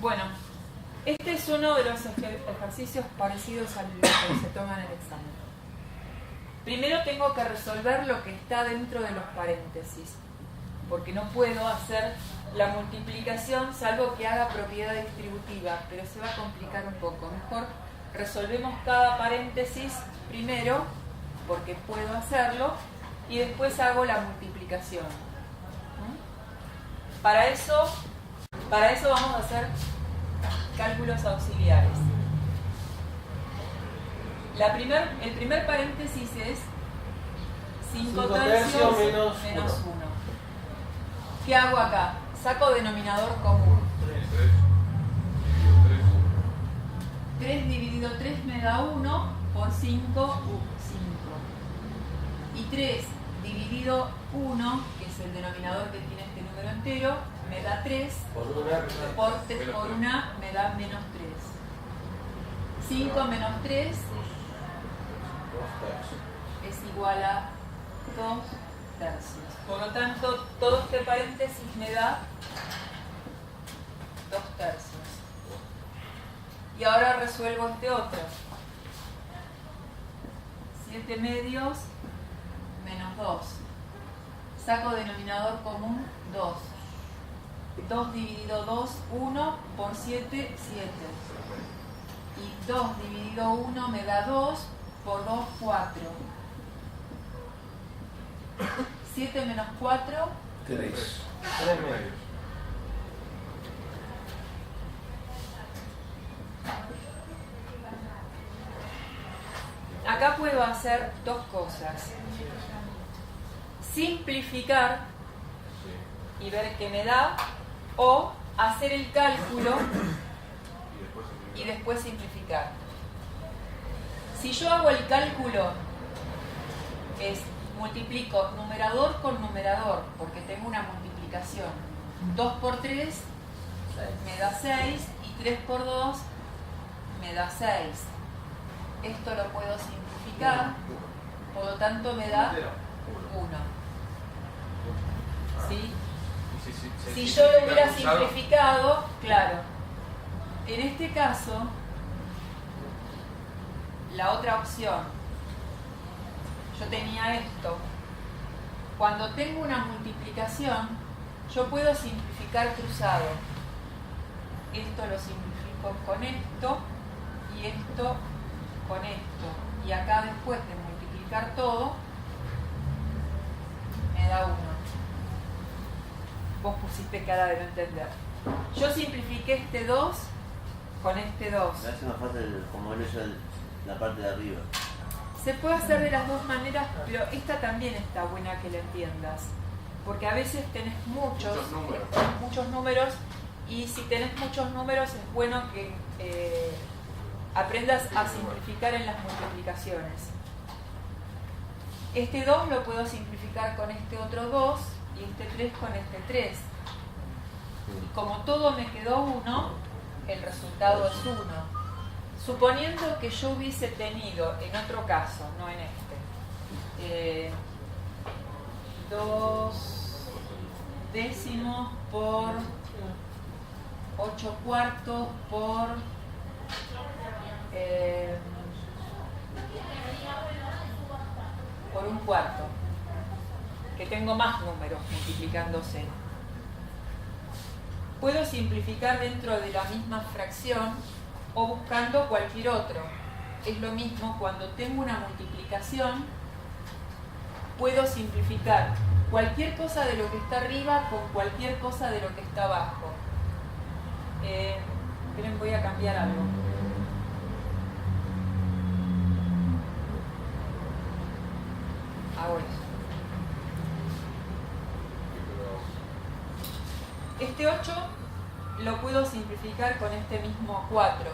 Bueno, este es uno de los ejercicios parecidos a los que se toman en el examen. Primero tengo que resolver lo que está dentro de los paréntesis, porque no puedo hacer la multiplicación salvo que haga propiedad distributiva, pero se va a complicar un poco. Mejor resolvemos cada paréntesis primero, porque puedo hacerlo, y después hago la multiplicación. Para eso vamos a hacer cálculos auxiliares. El primer paréntesis es 5 tercios menos 1. ¿Qué hago acá? Saco denominador común. 3 dividido 3 me da 1, por 5, 5. Y 3 dividido 1, que es el denominador que tiene este número entero, me da 3, por 1 me da menos 3. 5 menos 3 es igual a 2 tercios. Por lo tanto, todo este paréntesis me da 2 tercios. Y ahora resuelvo este otro. 7 medios menos 2. Saco denominador común 2. 2 dividido 2, 1, por 7, 7. Y 2 dividido 1 me da 2, por 2, 4. 7 menos 4, 3 medios. Acá puedo hacer dos cosas. Simplificar y ver qué me da, o hacer el cálculo y después simplificar. Si yo hago el cálculo, multiplico numerador con numerador, porque tengo una multiplicación. 2 por 3 me da 6 y 3 por 2 me da 6. Esto lo puedo simplificar, por lo tanto me da 1. ¿Sí? Si yo lo hubiera simplificado, claro. En este caso, la otra opción, yo tenía esto. Cuando tengo una multiplicación, yo puedo simplificar cruzado. Esto lo simplifico con esto y esto con esto. Y acá después de multiplicar todo, me da 1. Vos pusiste cara de no entender. Yo simplifiqué este 2 con este 2. Me hace más fácil como él hizo la parte de arriba. Se puede hacer de las dos maneras, pero esta también está buena que la entiendas. Porque a veces tenés muchos números, y si tenés muchos números es bueno que aprendas a simplificar en las multiplicaciones. Este 2 lo puedo simplificar con este otro 2 y este 3 con este 3. Y como todo me quedó 1, el resultado es 1. Suponiendo que yo hubiese tenido, en otro caso, no en este, 2 décimos por 8 cuartos por 1 cuarto, que tengo más números multiplicándose. Puedo simplificar dentro de la misma fracción o buscando cualquier otro. Es lo mismo cuando tengo una multiplicación, puedo simplificar cualquier cosa de lo que está arriba con cualquier cosa de lo que está abajo. Esperen, voy a cambiar algo. Hago eso. Este 8 lo puedo simplificar con este mismo 4.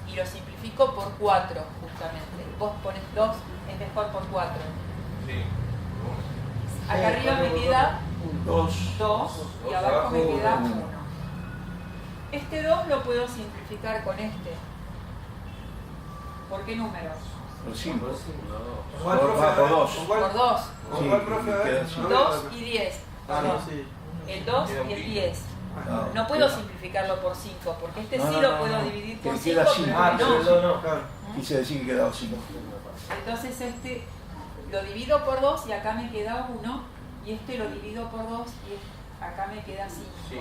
Y lo simplifico por 4, justamente. Vos pones 2, es mejor por 4. Sí. Acá arriba me queda 2 y abajo me queda 1. Este 2 lo puedo simplificar con este. ¿Por qué números? Por 5. Por 2. Por 2. ¿Con cuál profe? 2 y 10. Ah, no, sí. El 2 y el 10. No puedo simplificarlo por 5, porque este No, sí no, lo no, puedo no. dividir Que por queda 5, cinco. pero no. claro. Quise decir que quedaba 5. Entonces este lo divido por 2 y acá me queda 1, y este lo divido por 2 y acá me queda 5. Sí.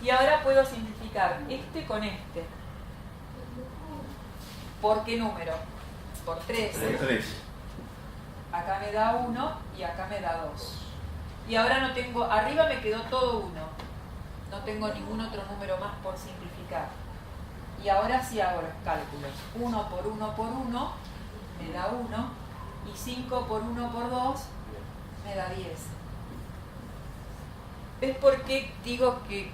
Y ahora puedo simplificar este con este. ¿Por qué número? Por 3. 3. Acá me da 1 y acá me da 2. Y ahora no tengo, arriba me quedó todo 1. No tengo ningún otro número más por simplificar. Y ahora sí hago los cálculos. 1 por 1 por 1 me da 1. Y 5 por 1 por 2 me da 10. ¿Ves por qué digo que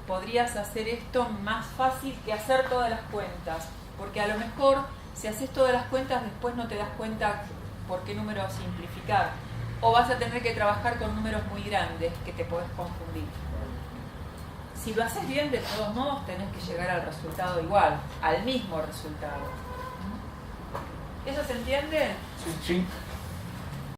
podrías hacer esto más fácil que hacer todas las cuentas? Porque a lo mejor si haces todas las cuentas después no te das cuenta por qué número simplificar. O vas a tener que trabajar con números muy grandes que te podés confundir. Si lo haces bien, de todos modos tenés que llegar al resultado igual, al mismo resultado. ¿Eso se entiende? Sí.